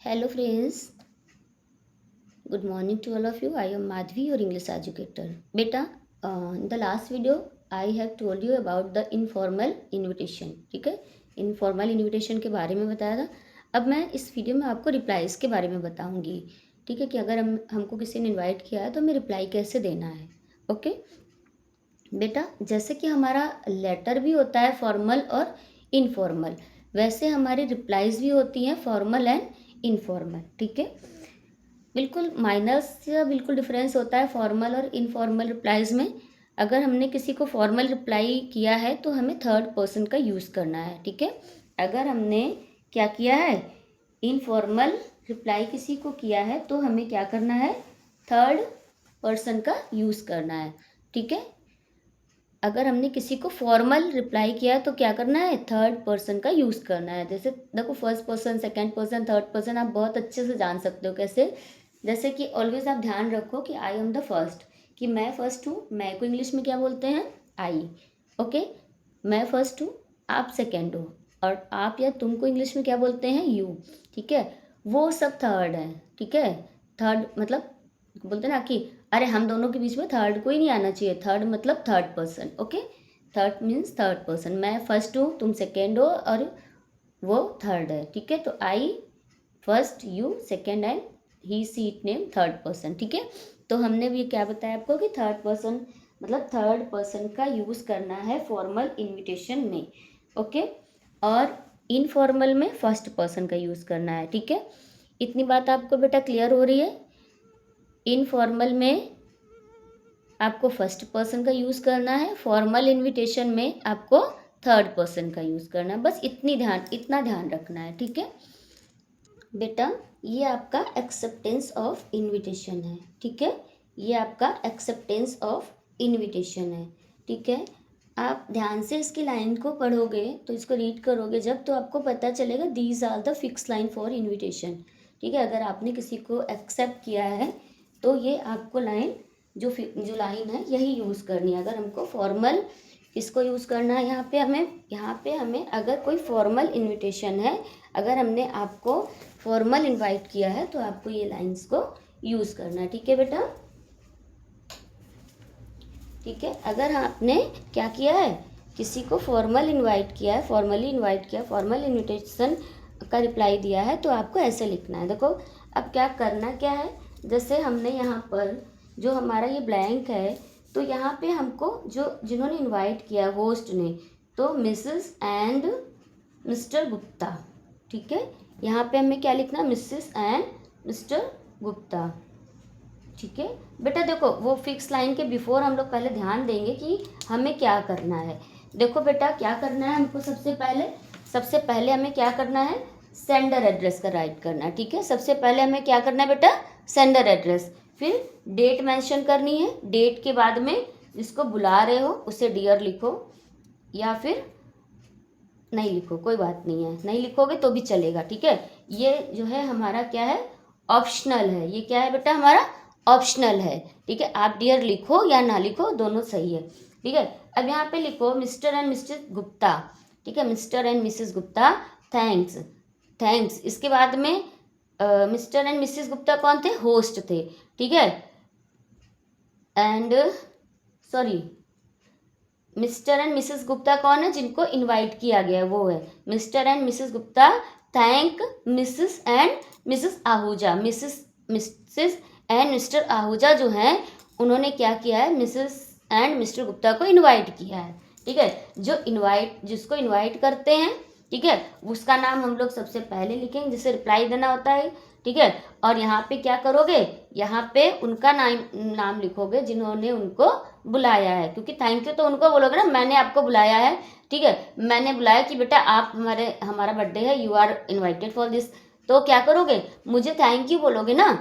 Hello friends, good morning to all of you. I am Madhvi, your English educator. Beta, in the last video I have told you about the informal invitation. ठीक है, informal invitation के बारे में बताया था. अब मैं इस वीडियो में आपको रिप्लाईज के बारे में बताऊंगी. ठीक है, कि अगर हमको किसी ने इनवाइट किया है तो हमें रिप्लाई कैसे देना है. ओके बेटा, जैसे कि हमारा लेटर भी होता है फॉर्मल और इनफॉर्मल, वैसे हमारी रिप्लाईज भी होती हैं फॉर्मल एंड इनफॉर्मल. ठीक है, बिल्कुल माइनस या बिल्कुल डिफरेंस होता है फॉर्मल और इनफॉर्मल रिप्लाईज में. अगर हमने किसी को फॉर्मल रिप्लाई किया है तो हमें थर्ड पर्सन का यूज़ करना है. ठीक है, अगर हमने क्या किया है, इनफॉर्मल रिप्लाई किसी को किया है तो हमें क्या करना है, थर्ड पर्सन का यूज़ करना है. ठीक है, अगर हमने किसी को फॉर्मल रिप्लाई किया है तो क्या करना है, थर्ड पर्सन का यूज़ करना है. जैसे देखो, first person, second person, third person आप बहुत अच्छे से जान सकते हो. कैसे, जैसे कि ऑलवेज आप ध्यान रखो कि आई एम द फर्स्ट, कि मैं फर्स्ट हूँ. मैं को इंग्लिश में क्या बोलते हैं, आई. ओके, मैं फर्स्ट हूँ, आप सेकेंड हो, और आप या तुम को इंग्लिश में क्या बोलते हैं, यू. ठीक है, वो सब थर्ड है. ठीक है, थर्ड मतलब बोलते हैं ना कि अरे हम दोनों के बीच में थर्ड कोई नहीं आना चाहिए. थर्ड मतलब third person. Okay, third means third person. मैं फर्स्ट हूँ, तुम सेकेंड हो, और वो थर्ड है. ठीक है, तो I first, you second, and he she it name third person. ठीक है, तो हमने भी क्या बताया आपको कि थर्ड पर्सन मतलब थर्ड पर्सन का यूज़ करना है फॉर्मल इनविटेशन में. ओके, और इनफॉर्मल में फर्स्ट पर्सन का यूज़ करना है. ठीक है, इतनी बात आपको बेटा क्लियर हो रही है. इनफॉर्मल में आपको फर्स्ट पर्सन का यूज़ करना है, फॉर्मल इनविटेशन में आपको थर्ड पर्सन का यूज़ करना है. बस इतना ध्यान रखना है. ठीक है बेटा, ये आपका एक्सेप्टेंस ऑफ इनविटेशन है. ठीक है, ये आपका एक्सेप्टेंस ऑफ इनविटेशन है. ठीक है, आप ध्यान से इसकी लाइन को पढ़ोगे तो इसको रीड करोगे जब, तो आपको पता चलेगा these are the fix line for invitation. ठीक है, अगर आपने किसी को एक्सेप्ट किया है तो ये आपको लाइन जो लाइन है यही यूज़ करनी है. अगर हमको फॉर्मल किसको यूज़ करना है, यहाँ पे हमें अगर कोई फॉर्मल इनविटेशन है, अगर हमने आपको फॉर्मल इनवाइट किया है तो आपको ये लाइंस को यूज़ करना है. ठीक है बेटा, ठीक है. अगर आपने क्या किया है, किसी को फॉर्मल इनवाइट किया है, फॉर्मली इनवाइट किया, फॉर्मल इनविटेशन का रिप्लाई दिया है, तो आपको ऐसे लिखना है. देखो, अब क्या करना क्या है, जैसे हमने यहाँ पर जो हमारा ये ब्लैंक है, तो यहाँ पे हमको जो जिन्होंने इनवाइट किया, होस्ट ने, तो मिसेस एंड मिस्टर गुप्ता. ठीक है, यहाँ पे हमें क्या लिखना, मिसेस एंड मिस्टर गुप्ता. ठीक है बेटा, देखो वो फिक्स लाइन के बिफोर हम लोग पहले ध्यान देंगे कि हमें क्या करना है. देखो बेटा, क्या करना है हमको, सबसे पहले हमें क्या करना है, सेंडर एड्रेस का राइट करना है. ठीक है, सबसे पहले हमें क्या करना है बेटा, सेंडर एड्रेस. फिर डेट मेंशन करनी है. डेट के बाद में जिसको बुला रहे हो उसे डियर लिखो, या फिर नहीं लिखो, कोई बात नहीं है, नहीं लिखोगे तो भी चलेगा. ठीक है, ये जो है हमारा क्या है, ऑप्शनल है. ये क्या है बेटा, हमारा ऑप्शनल है. ठीक है, आप डियर लिखो या ना लिखो, दोनों सही है. ठीक है, अब यहाँ पे लिखो मिस्टर एंड मिसेस गुप्ता. ठीक है, mister and Mrs Gupta, thanks. Thanks, इसके बाद में मिस्टर एंड मिसेस गुप्ता कौन थे, होस्ट थे. ठीक है, and sorry, mister and Mrs Gupta कौन है, जिनको इनवाइट किया गया है, वो है mister and Mrs Gupta. Thank Mrs and Mrs Ahuja. Mrs and Mr Ahuja जो हैं, उन्होंने क्या किया है, मिसेस एंड मिस्टर गुप्ता को इनवाइट किया है. ठीक है, जिसको इनवाइट करते हैं, ठीक है, उसका नाम हम लोग सबसे पहले लिखेंगे, जिसे रिप्लाई देना होता है. ठीक है, और यहाँ पे क्या करोगे, यहाँ पे उनका नाम लिखोगे जिन्होंने उनको बुलाया है, क्योंकि थैंक यू तो उनको बोलोगे ना, मैंने आपको बुलाया है. ठीक है, मैंने बुलाया कि बेटा आप हमारा बर्थडे है, you are invited for this, तो क्या करोगे, मुझे थैंक यू बोलोगे ना.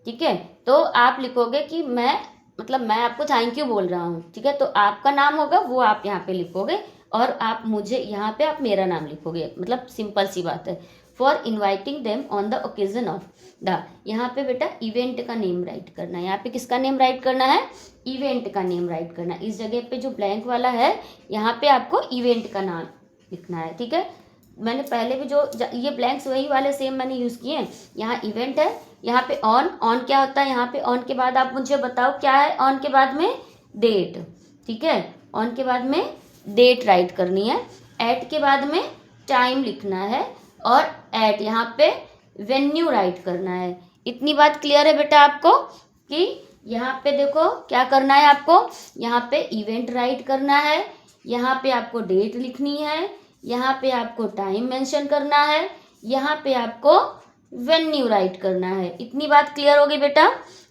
ठीक है, तो आप लिखोगे कि मैं आपको थैंक यू बोल रहा हूँ. ठीक है, तो आपका नाम होगा वो आप यहाँ पे लिखोगे, और आप मुझे यहाँ पे आप मेरा नाम लिखोगे. मतलब सिंपल सी बात है. For inviting them on the occasion of the, यहाँ पे बेटा इवेंट का नेम राइट करना है. यहाँ पे किसका नेम राइट करना है, इवेंट का नेम राइट करना है. इस जगह पे जो ब्लैंक वाला है, यहाँ पे आपको इवेंट का नाम लिखना है. ठीक है, मैंने पहले भी जो ये ब्लैंक्स वही वाले सेम मैंने यूज़ किए हैं। यहाँ इवेंट है, यहाँ पे ऑन, ऑन क्या होता है, यहाँ पे ऑन के बाद आप मुझे बताओ क्या है, ऑन के बाद में डेट, ठीक है, ऑन के बाद में डेट राइट करनी है, एट के बाद में टाइम लिखना है, और एट यहाँ पे वेन्यू राइट करना है। इतनी बात क्लियर है बेटा आपको कि यहाँ पे देखो क्या करना है आपको, यहाँ पे इवेंट राइट करना है, यहाँ पे आपको डेट लिखनी है, यहाँ पे आपको टाइम मेंशन करना है, यहाँ पे आपको वेन्यू राइट करना है। इतनी बात क्लियर होगी बेटा,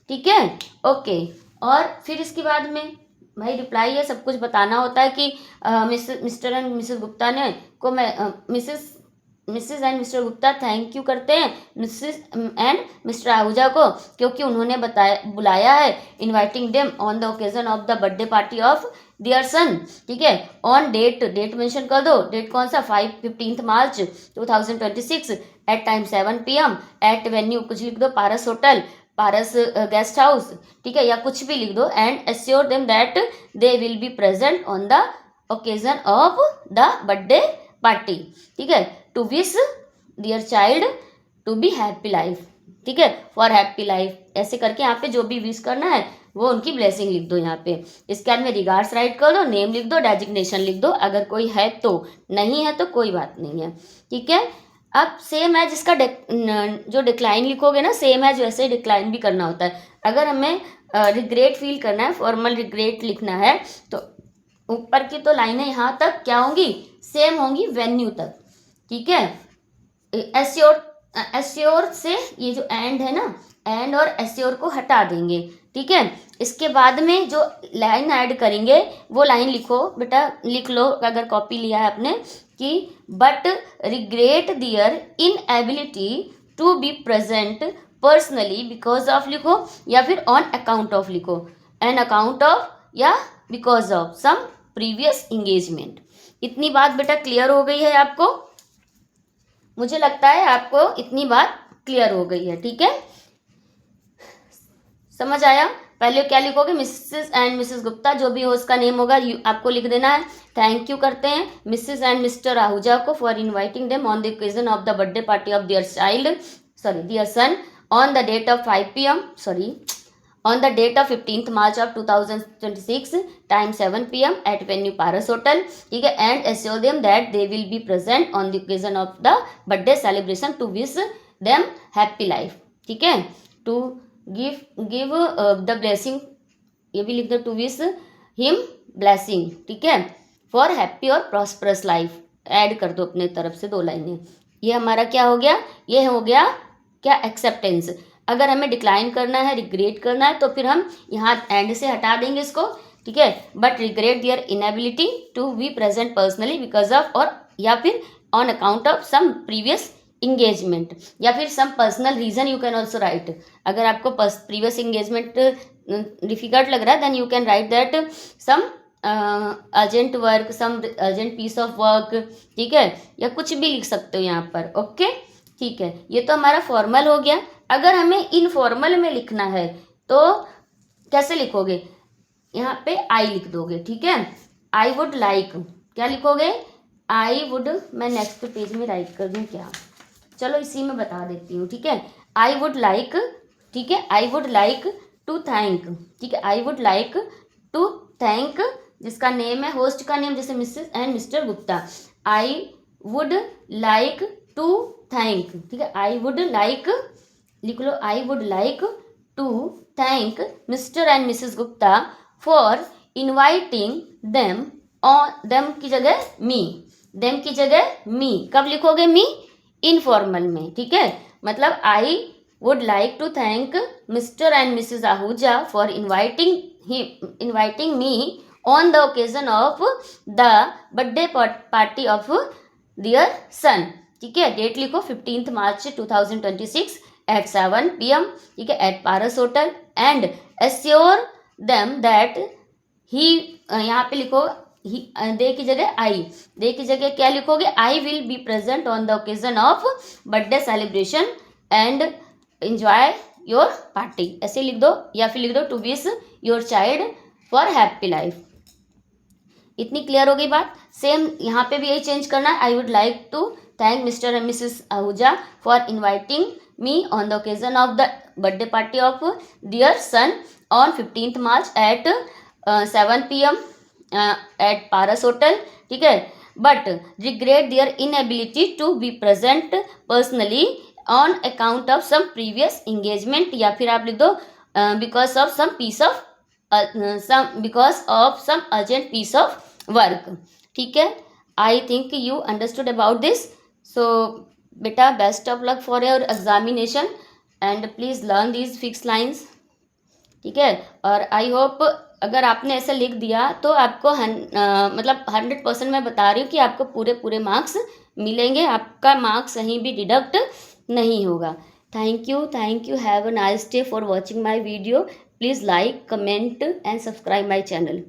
ठीक है, ओके। और फिर इसके बाद में भाई रिप्लाई है, सब कुछ बताना होता है कि मिस्टर एंड मिसेस गुप्ता ने को मैं Mrs and Mr Gupta thank you करते हैं मिसेस एंड मिस्टर आहूजा को, क्योंकि उन्होंने बुलाया है, inviting them on the occasion of the birthday party of dear son, ठीक है। ऑन डेट मेंशन कर दो, डेट कौन सा, 15 March 2026 at time 7 PM at venue कुछ लिख दो, Paras hotel, Paras guest house, ठीक है, या कुछ भी लिख दो, and assure them that they will be present on the occasion of the birthday party, ठीक है, to wish dear child to be happy life, ठीक है, फॉर हैप्पी लाइफ, ऐसे करके यहाँ पे जो भी विश करना है वो उनकी ब्लेसिंग लिख दो यहाँ पे। इसके बाद में रिगार्ड्स राइट कर दो, नेम लिख दो, डेजिग्नेशन लिख दो, अगर कोई है तो, नहीं है तो कोई बात नहीं है, ठीक है। अब सेम है जिसका जो डिक्लाइन लिखोगे ना, सेम है वैसे डिक्लाइन भी करना होता है। अगर हमें रिग्रेट फील करना है, फॉर्मल रिग्रेट लिखना है, तो ऊपर की तो लाइनें यहाँ तक क्या होंगी, सेम होंगी वेन्यू तक, ठीक है। एश्योर से ये जो एंड है ना, एंड और एश्योर को हटा देंगे, ठीक है। इसके बाद में जो लाइन ऐड करेंगे वो लाइन लिखो बेटा, लिख लो अगर कॉपी लिया है आपने, कि but regret their inability to be present personally because of लिखो, या फिर ऑन अकाउंट ऑफ लिखो, एन अकाउंट ऑफ या because of some previous engagement. इतनी बात बेटा क्लियर हो गई है आपको, मुझे लगता है आपको इतनी बात क्लियर हो गई है, ठीक है, समझ आया। पहले क्या लिखोगे, मिसेस एंड मिसेस गुप्ता, जो भी हो उसका नेम होगा आपको लिख देना है। थैंक यू करते हैं मिसेस एंड मिस्टर आहूजा को for inviting them on the occasion of the birthday party of dear dear son on the date of 5 PM on the date of 15th March of 2026 time 7 PM at venue Paras Hotel, ठीक है, and assure them that they will be present on the occasion of the birthday celebration to wish them happy life, ठीक है, to give the blessing, ये भी लिख दो, to wish him blessing, ठीक है, for happy और prosperous life, ऐड कर दो अपने तरफ से 2 लाइनें। ये हमारा क्या हो गया, ये हो गया क्या, एक्सेप्टेंस। अगर हमें डिक्लाइन करना है, रिग्रेट करना है, तो फिर हम यहाँ एंड से हटा देंगे इसको, ठीक है, but regret their inability to be present personally because of, और या फिर on account of some previous engagement, या फिर some personal reason you can also write. अगर आपको प्रीवियस इंगेजमेंट डिफिकल्ट लग रहा है, then you can write that some urgent work, some urgent piece of work, ठीक है, या कुछ भी लिख सकते हो यहाँ पर, ओके, ठीक है। ये तो हमारा फॉर्मल हो गया। अगर हमें इनफॉर्मल में लिखना है तो कैसे लिखोगे, यहाँ पे आई लिख दोगे, ठीक है, आई वुड लाइक, क्या लिखोगे, आई वुड, मैं नेक्स्ट पेज में राइट कर दूँ क्या, चलो इसी में बता देती हूँ, ठीक है, आई वुड लाइक, ठीक है, I would like to thank, ठीक है, I would like to thank, जिसका नेम है, होस्ट का नेम जैसे Mrs and Mr Gupta, I would like to thank, ठीक है, आई वुड लाइक लिख लो, I would like to thank Mr and Mrs Gupta for inviting them, on them की जगह मी, देम की जगह मी, कब लिखोगे मी, इनफॉर्मल में, ठीक है, मतलब I would like to thank Mr and Mrs Ahuja for inviting me on the occasion of the birthday party of dear son, ठीक है, डेट लिखो 15 मार्च 2026 at 7 PM, ठीक है, at Paras hotel, and assure them that he, यहाँ पे लिखो ही, दे की जगह आई, दे की जगह क्या लिखोगे, I will be present on the occasion of birthday celebration and enjoy your party, ऐसे लिख दो, या फिर लिख दो to wish your child for happy life. इतनी क्लियर हो गई बात। सेम यहाँ पे भी यही चेंज करना है, I would like to Thank Mr. and Mrs. Ahuja for inviting me on the occasion of the birthday party of their son on 15th March at 7 p.m. At Paras Hotel. ठीक है, but regret their inability to be present personally on account of some previous engagement, या फिर आप लिख दो because of some piece of because of some urgent piece of work. ठीक है, I think you understood about this. So beta, best of luck for your examination and please learn these fixed lines. ठीक है, और I hope अगर आपने ऐसा लिख दिया तो आपको मतलब 100% मैं बता रही हूँ कि आपको पूरे मार्क्स मिलेंगे, आपका मार्क्स कहीं भी डिडक्ट नहीं होगा. Thank you, have a nice day for watching my video. Please like, comment and subscribe my channel.